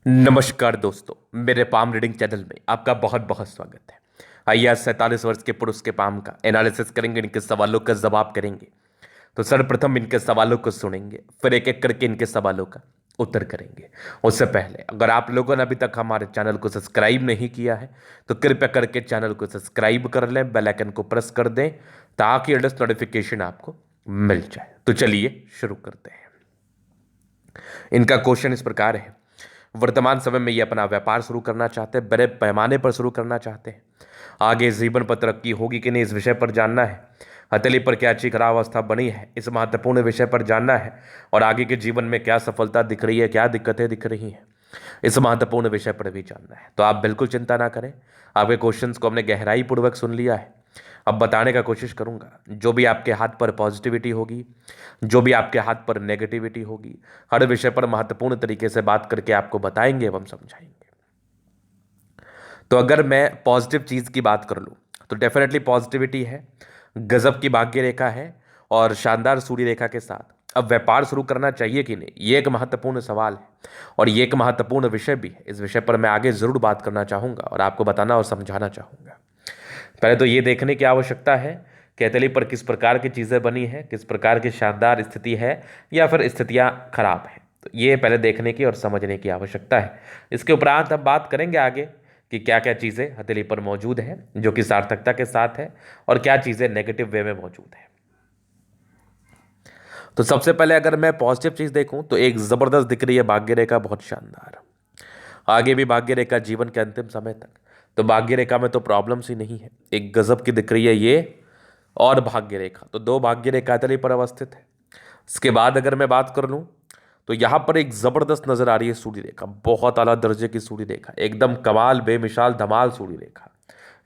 नमस्कार दोस्तों, मेरे पाम रीडिंग चैनल में आपका बहुत बहुत स्वागत है। आइए आज 47 वर्ष के पुरुष के पाम का एनालिसिस करेंगे, इनके सवालों का जवाब करेंगे। तो सर्वप्रथम इनके सवालों को सुनेंगे, फिर एक एक करके इनके सवालों का उत्तर करेंगे। उससे पहले अगर आप लोगों ने अभी तक हमारे चैनल को सब्सक्राइब नहीं किया है तो कृपया करके चैनल को सब्सक्राइब कर लें, बेल आइकन को प्रेस कर दें ताकि लेटेस्ट नोटिफिकेशन आपको मिल जाए। तो चलिए शुरू करते हैं। इनका क्वेश्चन इस प्रकार है। वर्तमान समय में ये अपना व्यापार शुरू करना चाहते हैं, बड़े पैमाने पर शुरू करना चाहते हैं। आगे जीवन पर तरक्की होगी कि नहीं, इस विषय पर जानना है। हथेली पर क्या अच्छी खराब अवस्था बनी है, इस महत्वपूर्ण विषय पर जानना है। और आगे के जीवन में क्या सफलता दिख रही है, क्या दिक्कतें दिख रही हैं, इस महत्वपूर्ण विषय पर भी जानना है। तो आप बिल्कुल चिंता ना करें, आपके क्वेश्चंस को हमने गहराई पूर्वक सुन लिया है। अब बताने का कोशिश करूंगा। जो भी आपके हाथ पर पॉजिटिविटी होगी, जो भी आपके हाथ पर नेगेटिविटी होगी, हर विषय पर महत्वपूर्ण तरीके से बात करके आपको बताएंगे एवं समझाएंगे। तो अगर मैं पॉजिटिव चीज़ की बात कर लूँ तो डेफिनेटली पॉजिटिविटी है, गजब की भाग्य रेखा है और शानदार सूर्य रेखा के साथ अब व्यापार शुरू करना चाहिए कि नहीं, ये एक महत्वपूर्ण सवाल है और ये एक महत्वपूर्ण विषय भी है। इस विषय पर मैं आगे ज़रूर बात करना चाहूँगा और आपको बताना और समझाना चाहूँगा। पहले तो ये देखने की आवश्यकता है कि हथेली पर किस प्रकार की चीज़ें बनी है, किस प्रकार की शानदार स्थिति है या फिर स्थितियाँ खराब हैं। तो ये पहले देखने की और समझने की आवश्यकता है। इसके उपरांत हम बात करेंगे आगे कि क्या क्या चीज़ें हथेली पर मौजूद है जो कि सार्थकता के साथ है और क्या चीज़ें नेगेटिव वे में मौजूद है। तो सबसे पहले अगर मैं पॉजिटिव चीज़ देखूं तो एक ज़बरदस्त दिख रही है भाग्य रेखा, बहुत शानदार। आगे भी भाग्य रेखा जीवन के अंतिम समय तक, तो भाग्य रेखा में तो प्रॉब्लम्स ही नहीं है, एक गजब की दिख रही है ये। और भाग्य रेखा तो दो भाग्य रेखा तली पर अवस्थित है। इसके बाद अगर मैं बात कर लूँ तो यहाँ पर एक ज़बरदस्त नज़र आ रही है सूर्य रेखा, बहुत आला दर्जे की सूर्य रेखा, एकदम कमाल बेमिसाल धमाल सूर्य रेखा।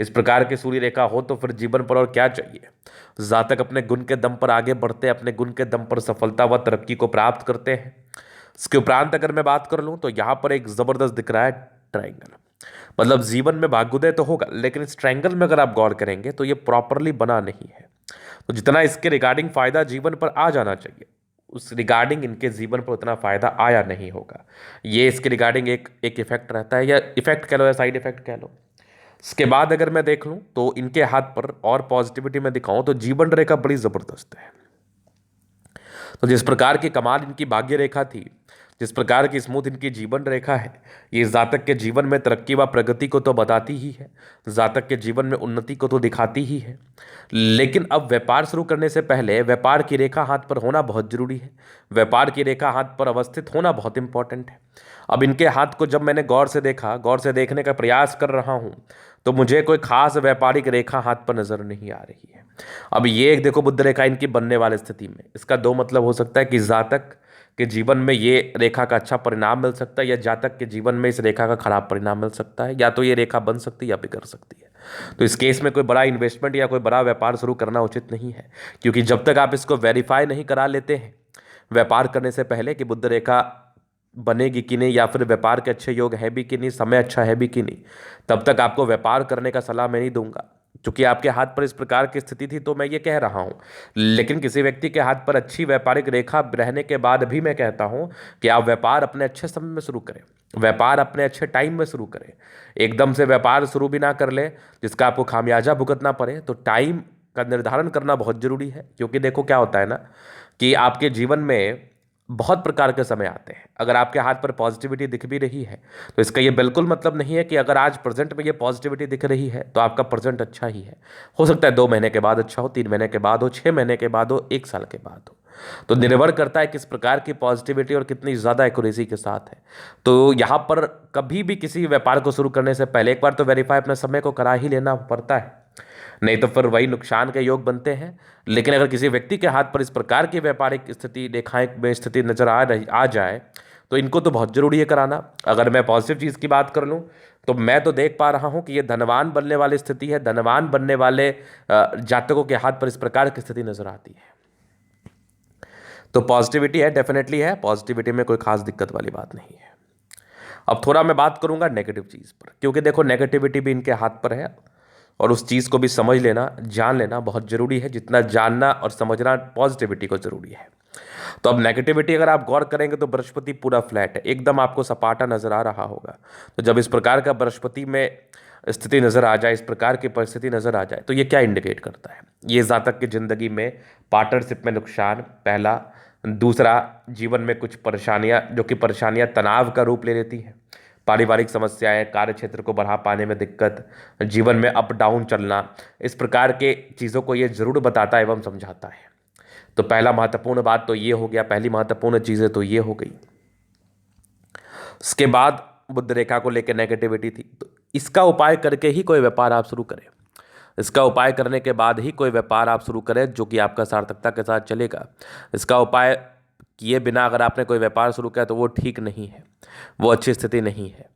इस प्रकार की सूर्य रेखा हो तो फिर जीवन पर और क्या चाहिए। जातक अपने गुण के दम पर आगे बढ़ते हैं, अपने गुण के दम पर सफलता व तरक्की को प्राप्त करते हैं। इसके उपरांत अगर मैं बात कर लूँ तो यहाँ पर एक ज़बरदस्त दिख रहा है ट्रायंगल। मतलब जीवन में भाग्योदय तो होगा लेकिन इस ट्रायंगल में अगर आप गौर करेंगे तो ये प्रॉपरली बना नहीं है। तो जितना इसके रिगार्डिंग फायदा जीवन पर आ जाना चाहिए उस रिगार्डिंग इनके जीवन पर उतना फायदा आया नहीं होगा। ये इसके रिगार्डिंग एक एक इफेक्ट रहता है, या इफेक्ट कह लो या साइड इफेक्ट कह लो। इसके बाद अगर मैं देख लूँ तो इनके हाथ पर और पॉजिटिविटी में दिखाऊं तो जीवन रेखा बड़ी ज़बरदस्त है। तो जिस प्रकार की कमाल इनकी भाग्य रेखा थी, जिस प्रकार की स्मूथ इनकी जीवन रेखा है, ये जातक के जीवन में तरक्की व प्रगति को तो बताती ही है, जातक के जीवन में उन्नति को तो दिखाती ही है। लेकिन अब व्यापार शुरू करने से पहले व्यापार की रेखा हाथ पर होना बहुत जरूरी है, व्यापार की रेखा हाथ पर अवस्थित होना बहुत इंपॉर्टेंट है। अब इनके हाथ को जब मैंने गौर से देखा, गौर से देखने का प्रयास कर रहा हूँ, तो मुझे कोई खास व्यापारिक रेखा हाथ पर नजर नहीं आ रही है। अब ये एक देखो बुद्ध रेखा इनकी बनने वाली स्थिति में, इसका दो मतलब हो सकता है कि जातक के जीवन में ये रेखा का अच्छा परिणाम मिल सकता है या जातक के जीवन में इस रेखा का खराब परिणाम मिल सकता है, या तो ये रेखा बन सकती है या बिगड़ सकती है। तो इस केस में कोई बड़ा इन्वेस्टमेंट या कोई बड़ा व्यापार शुरू करना उचित नहीं है, क्योंकि जब तक आप इसको वेरीफाई नहीं करा लेते हैं व्यापार करने से पहले कि बुद्ध रेखा बनेगी कि नहीं या फिर व्यापार के अच्छे योग है भी कि नहीं, समय अच्छा है भी कि नहीं, तब तक आपको व्यापार करने का सलाह मैं नहीं दूंगा। क्योंकि आपके हाथ पर इस प्रकार की स्थिति थी तो मैं ये कह रहा हूँ। लेकिन किसी व्यक्ति के हाथ पर अच्छी व्यापारिक रेखा रहने के बाद भी मैं कहता हूँ कि आप व्यापार अपने अच्छे समय में शुरू करें, व्यापार अपने अच्छे टाइम में शुरू करें। एकदम से व्यापार शुरू भी ना कर ले जिसका आपको खामियाजा भुगतना पड़े। तो टाइम का निर्धारण करना बहुत जरूरी है, क्योंकि देखो क्या होता है ना कि आपके जीवन में बहुत प्रकार के समय आते हैं। अगर आपके हाथ पर पॉजिटिविटी दिख भी रही है तो इसका ये बिल्कुल मतलब नहीं है कि अगर आज प्रेजेंट में ये पॉजिटिविटी दिख रही है तो आपका प्रेजेंट अच्छा ही है। हो सकता है 2 महीने के बाद अच्छा हो, 3 महीने के बाद हो, 6 महीने के बाद हो, 1 साल के बाद हो। तो निर्भर करता है किस प्रकार की पॉजिटिविटी और कितनी ज़्यादा एक्यूरेसी के साथ है। तो यहाँ पर कभी भी किसी व्यापार को शुरू करने से पहले एक बार तो वेरीफाई अपने समय को करा ही लेना पड़ता है, नहीं तो फिर वही नुकसान के योग बनते हैं। लेकिन अगर किसी व्यक्ति के हाथ पर इस प्रकार की व्यापारिक स्थिति रेखाएं में स्थिति नजर आ जाए तो इनको तो बहुत जरूरी है कराना। अगर मैं पॉजिटिव चीज़ की बात कर लूँ तो मैं तो देख पा रहा हूँ कि ये धनवान बनने वाली स्थिति है, धनवान बनने वाले जातकों के हाथ पर इस प्रकार की स्थिति नजर आती है। तो पॉजिटिविटी है, डेफिनेटली है, पॉजिटिविटी में कोई खास दिक्कत वाली बात नहीं है। अब थोड़ा मैं बात करूंगा नेगेटिव चीज़ पर, क्योंकि देखो नेगेटिविटी भी इनके हाथ पर है और उस चीज़ को भी समझ लेना, जान लेना बहुत ज़रूरी है, जितना जानना और समझना पॉजिटिविटी को ज़रूरी है। तो अब नेगेटिविटी अगर आप गौर करेंगे तो बृहस्पति पूरा फ्लैट है, एकदम आपको सपाटा नजर आ रहा होगा। तो जब इस प्रकार का बृहस्पति में स्थिति नजर आ जाए, इस प्रकार की परिस्थिति नजर आ जाए, तो ये क्या इंडिकेट करता है? ये जातक की जिंदगी में पार्टनरशिप में नुकसान, पहला। दूसरा, जीवन में कुछ परेशानियां, जो कि परेशानियां तनाव का रूप ले लेती हैं। पारिवारिक समस्याएं, कार्य क्षेत्र को बढ़ा पाने में दिक्कत, जीवन में अप डाउन चलना, इस प्रकार के चीज़ों को ये जरूर बताता एवं समझाता है। तो पहला महत्वपूर्ण बात तो ये हो गया, पहली महत्वपूर्ण चीज़ें तो ये हो गई। उसके बाद बुध रेखा को लेकर नेगेटिविटी थी, तो इसका उपाय करके ही कोई व्यापार आप शुरू करें। इसका उपाय करने के बाद ही कोई व्यापार आप शुरू करें जो कि आपका सार्थकता के साथ चलेगा। इसका उपाय किए बिना अगर आपने कोई व्यापार शुरू किया तो वो ठीक नहीं है, वो अच्छी स्थिति नहीं है।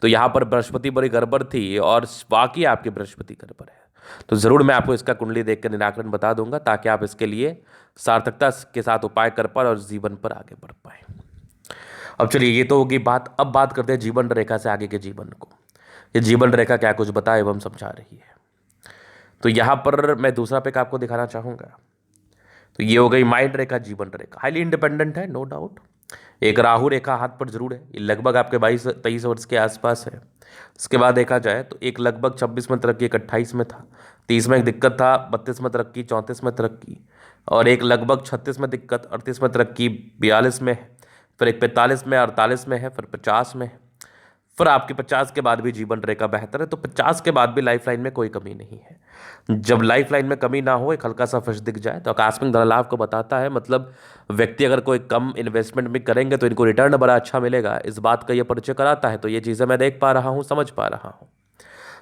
तो यहाँ पर बृहस्पति बड़ी गड़बड़ थी और वाकई आपकी बृहस्पति गड़बड़ है। तो ज़रूर मैं आपको इसका कुंडली देख कर निराकरण बता दूंगा, ताकि आप इसके लिए सार्थकता के साथ उपाय कर पाए और जीवन पर आगे बढ़ पाए। अब चलिए, ये तो होगी बात। अब बात करते हैं जीवन रेखा से आगे के जीवन को। ये जीवन रेखा क्या कुछ बता एवं समझा रही है। तो यहाँ पर मैं दूसरा पिक आपको दिखाना चाहूँगा। तो ये हो गई माइंड रेखा, जीवन रेखा। हाईली इंडिपेंडेंट है, नो डाउट। एक राहु रेखा हाथ पर जरूर है, ये लगभग आपके 22-23 वर्ष के आसपास है। इसके बाद देखा जाए तो एक लगभग 26 में तरक्की, एक 28 में था, 30 में एक दिक्कत था, 32 में तरक्की, 34 में तरक्की, और एक लगभग 36 में दिक्कत, 38 में तरक्की, 42 में है, फिर एक 45 में, 48 में है, फिर 50 में है, फिर आपके 50 के बाद भी जीवन रेखा बेहतर है। तो 50 के बाद भी लाइफ लाइन में कोई कमी नहीं है। जब लाइफ लाइन में कमी ना हो, एक हल्का सा फर्श दिख जाए तो आकस्मिक धन लाभ को बताता है। मतलब व्यक्ति अगर कोई कम इन्वेस्टमेंट भी करेंगे तो इनको रिटर्न बड़ा अच्छा मिलेगा, इस बात का ये परिचय कराता है। तो ये चीज़ें मैं देख पा रहा हूँ, समझ पा रहा हूँ।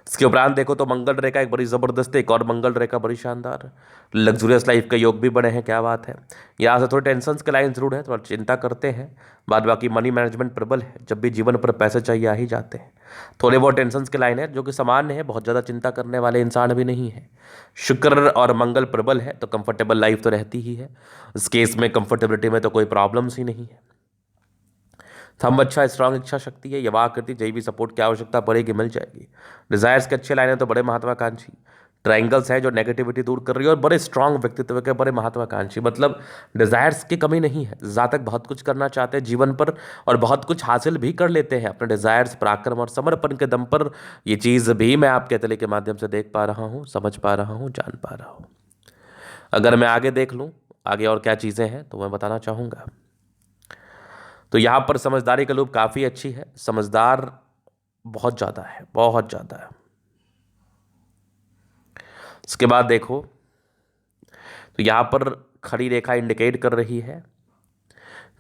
इसके उपरांत देखो तो मंगल रेखा एक बड़ी ज़बरदस्त, एक और मंगल रेखा बड़ी शानदार, लग्जूरियस लाइफ के योग भी बने हैं, क्या बात है। यहाँ से थोड़े टेंशन के लाइन जरूर है, थोड़ा चिंता करते हैं, बाद बाकी मनी मैनेजमेंट प्रबल है, जब भी जीवन पर पैसे चाहिए आ ही जाते हैं। थोड़े बहुत टेंशन के लाइन है जो कि सामान्य है, बहुत ज़्यादा चिंता करने वाले इंसान भी नहीं है। शुक्र और मंगल प्रबल है तो कंफर्टेबल लाइफ तो रहती ही है। इस केस में कंफर्टेबिलिटी में तो कोई प्रॉब्लम्स ही नहीं है। थंब अच्छा, स्ट्रांग इच्छा शक्ति है, यवा आकृति, जय भी सपोर्ट की आवश्यकता पड़ेगी मिल जाएगी। डिजायर्स के अच्छे लाइन है तो बड़े महत्वाकांक्षी, ट्रायंगल्स है जो नेगेटिविटी दूर कर रही है, और बड़े स्ट्रांग व्यक्तित्व के, बड़े महत्वाकांक्षी। मतलब डिजायर्स की कमी नहीं है, जातक बहुत कुछ करना चाहते हैं जीवन पर और बहुत कुछ हासिल भी कर लेते हैं अपने डिजायर्स, पराक्रम और समर्पण के दम पर। ये चीज़ भी मैं आपके तले के माध्यम से देख पा रहा हूँ, समझ पा रहा हूँ, जान पा रहा हूँ। अगर मैं आगे देख लूँ आगे और क्या चीज़ें हैं तो मैं बताना चाहूँगा। तो यहाँ पर समझदारी का लूप काफ़ी अच्छी है, समझदार बहुत ज़्यादा है, बहुत ज़्यादा है। इसके बाद देखो तो यहाँ पर खड़ी रेखा इंडिकेट कर रही है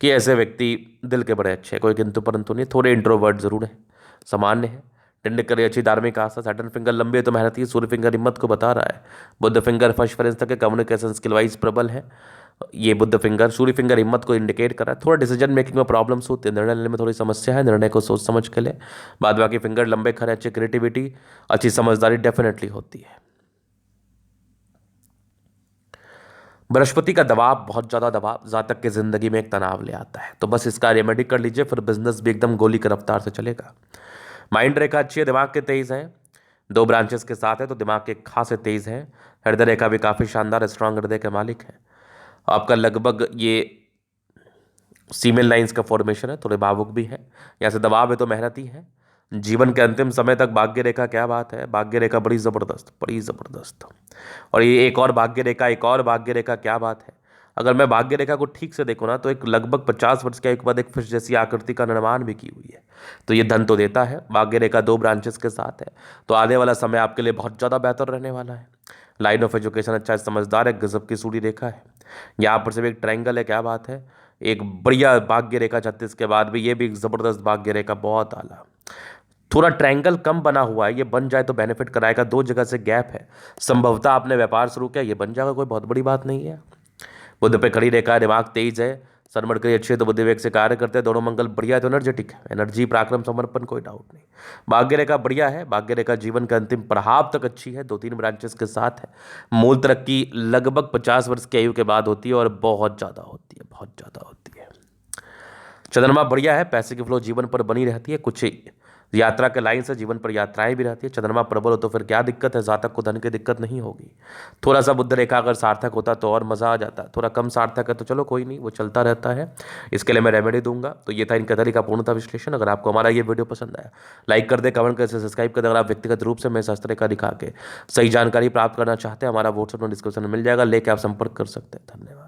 कि ऐसे व्यक्ति दिल के बड़े अच्छे हैं, कोई किंतु परंतु नहीं, थोड़े इंट्रोवर्ट जरूर है, सामान्य है। टिंड करी अच्छी धार्मिक आस्था, सैटर्न फिंगर लंबी है तो मेहनती, सूर्य फिंगर हिम्मत को बता रहा है। बुद्ध फिंगर फर्स्ट फ्रेंस तक के कम्युनिकेशन स्किल वाइज प्रबल है। ये बुद्ध फिंगर, सूर्य फिंगर हिम्मत को इंडिकेट कर रहा है। थोड़ा डिसीजन मेकिंग में प्रॉब्लम्स होती है, निर्णय लेने में थोड़ी समस्या है, निर्णय को सोच समझ के ले। बाद बाकी फिंगर लंबे खड़े, अच्छी क्रिएटिविटी, अच्छी समझदारी डेफिनेटली होती है। बृहस्पति का दबाव, बहुत ज़्यादा दबाव जातक की जिंदगी में एक तनाव ले आता है, तो बस इसका रेमेडी कर लीजिए, फिर बिजनेस भी एकदम गोली की रफ्तार से चलेगा। माइंड रेखा अच्छी है, दिमाग के तेज है, 2 ब्रांचेस के साथ है तो दिमाग के खासे तेज है। हृदय रेखा भी काफ़ी शानदार, स्ट्रांग हृदय के मालिक है। आपका लगभग ये सीमेन लाइंस का फॉर्मेशन है, थोड़े भावुक भी है, यहाँ से दबाव है तो मेहनती है। जीवन के अंतिम समय तक भाग्य रेखा, क्या बात है, भाग्य रेखा बड़ी ज़बरदस्त, बड़ी ज़बरदस्त। और ये एक और भाग्य रेखा, एक और भाग्य रेखा, क्या बात है। अगर मैं भाग्य रेखा को ठीक से देखूँ ना तो एक लगभग 50 वर्ष के एक बाद एक फिश जैसी आकृति का निर्माण भी की हुई है। तो ये धन तो देता है, भाग्य रेखा 2 ब्रांचेस के साथ है, तो आने वाला समय आपके लिए बहुत ज़्यादा बेहतर रहने वाला है। लाइन ऑफ एजुकेशन अच्छा है, समझदार है, गजब की सूरी रेखा है। यहाँ पर सिर्फ एक ट्रायंगल है, क्या बात है, एक बढ़िया भाग्य रेखा 36 के बाद भी, ये भी एक ज़बरदस्त भाग्य रेखा, बहुत आला। थोड़ा ट्रायंगल कम बना हुआ है, ये बन जाए तो बेनिफिट कराएगा। 2 जगह से गैप है, संभवतः आपने व्यापार शुरू किया, ये बन जाएगा, कोई बहुत बड़ी बात नहीं है। बुध पे खड़ी रेखा, दिमाग तेज है, सरमड़ करी अच्छी है तो बुद्धि वेग से कार्य करते हैं, दोनों मंगल बढ़िया है तो एनर्जेटिक है, एनर्जी, पराक्रम, समर्पण, कोई डाउट नहीं। भाग्य रेखा बढ़िया है, भाग्य रेखा जीवन का अंतिम पड़ाव तक अच्छी है, 2-3 ब्रांचेस के साथ है। मूल तरक्की लगभग 50 वर्ष की आयु के बाद होती है और बहुत ज़्यादा होती है, बहुत ज़्यादा होती है। चंद्रमा बढ़िया है, पैसे की फ्लो जीवन पर बनी रहती है, कुछ यात्रा के लाइन से जीवन पर यात्राएं भी रहती है। चंद्रमा प्रबल हो तो फिर क्या दिक्कत है, जातक को धन की दिक्कत नहीं होगी। थोड़ा सा बुध रेखा अगर सार्थक होता तो और मजा आ जाता, थोड़ा कम सार्थक है तो चलो कोई नहीं, वो चलता रहता है। इसके लिए मैं रेमेडी दूंगा। तो ये था इनका तरीका पूर्णतः विश्लेषण। अगर आपको हमारा ये वीडियो पसंद आया, लाइक कर दे, कमेंट कर, सब्सक्राइब कर दे। अगर आप व्यक्तिगत रूप से मैं शास्त्र का दिखा के सही जानकारी प्राप्त करना चाहते हैं, हमारा व्हाट्सएप डिस्क्रिप्शन में मिल जाएगा, लेके आप संपर्क कर सकते हैं। धन्यवाद।